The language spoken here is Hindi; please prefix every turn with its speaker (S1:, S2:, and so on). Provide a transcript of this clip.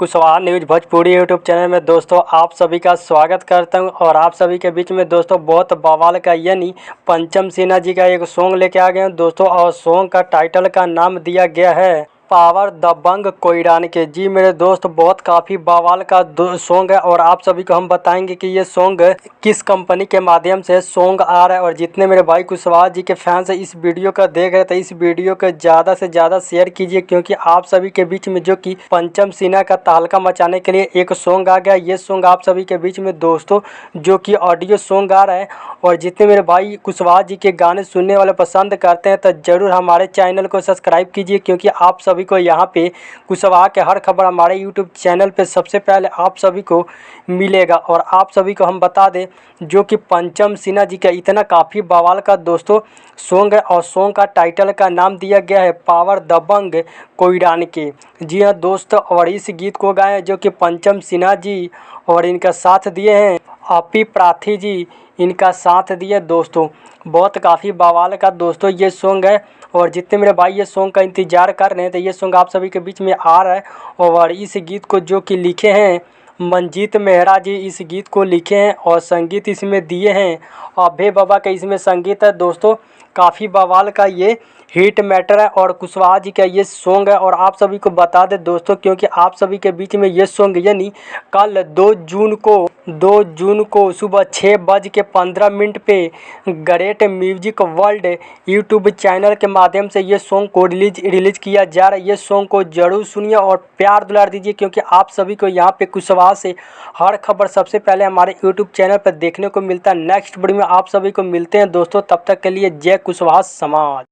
S1: Kushwaha news Bhojpuri YouTube channel में दोस्तों आप सभी का स्वागत करता हूं। और आप सभी के बीच में दोस्तों बहुत बवाल का यानी पंचम सिन्हा जी का एक सॉन्ग लेके आ गए हैं दोस्तों। और सॉन्ग का टाइटल का नाम दिया गया है पावर दबंग कोयरान के। जी मेरे दोस्त बहुत काफ़ी बवाल का सॉन्ग है। और आप सभी को हम बताएंगे कि ये सॉन्ग किस कंपनी के माध्यम से सॉन्ग आ रहा है। और जितने मेरे भाई कुशवाहा जी के फैंस इस वीडियो का देख रहे थे, इस वीडियो को ज़्यादा से ज़्यादा शेयर कीजिए, क्योंकि आप सभी के बीच में जो कि पंचम सिन्हा का तहलका मचाने के लिए एक सॉन्ग आ गया। ये सॉन्ग आप सभी के बीच में दोस्तों जो कि ऑडियो सॉन्ग आ रहा है। और जितने मेरे भाई कुशवाहा जी के गाने सुनने वाले पसंद करते हैं तो ज़रूर हमारे चैनल को सब्सक्राइब कीजिए, क्योंकि आप सभी को यहाँ पे कुशवाहा के हर खबर हमारे यूट्यूब चैनल पे सबसे पहले आप सभी को मिलेगा। और आप सभी को हम बता दें जो कि पंचम सिन्हा जी का इतना काफ़ी बवाल का दोस्तों सॉन्ग है। और सॉन्ग का टाइटल का नाम दिया गया है पावर दबंग कोयरान के। जी हाँ दोस्तों, और इस गीत को गाए जो कि पंचम सिन्हा जी और इनका साथ दिए हैं अपी प्राथी जी, इनका साथ दिए दोस्तों। बहुत काफ़ी बवाल का दोस्तों ये सॉन्ग है। और जितने मेरे भाई ये सॉन्ग का इंतज़ार कर रहे हैं तो ये सॉन्ग आप सभी के बीच में आ रहा है। और इस गीत को जो कि लिखे हैं मंजीत मेहरा जी, इस गीत को लिखे हैं और संगीत इसमें दिए हैं अभय बाबा का इसमें संगीत है दोस्तों। काफ़ी बवाल का ये हिट मैटर है और कुशवाहा जी का ये सॉन्ग है। और आप सभी को बता दें दोस्तों, क्योंकि आप सभी के बीच में ये सॉन्ग यानी कल 2 जून को सुबह 6:15 पे great music world YouTube channel के माध्यम से ये सॉन्ग को रिलीज किया जा रहा है। ये सॉन्ग को जरूर सुनिए और प्यार दुलार दीजिए, क्योंकि आप सभी को यहाँ पे कुशवाहा से हर खबर सबसे पहले हमारे यूट्यूब चैनल पर देखने को मिलता है। नेक्स्ट वीडियो में आप सभी को मिलते हैं दोस्तों, तब तक के लिए जय कुशवाहा समाज।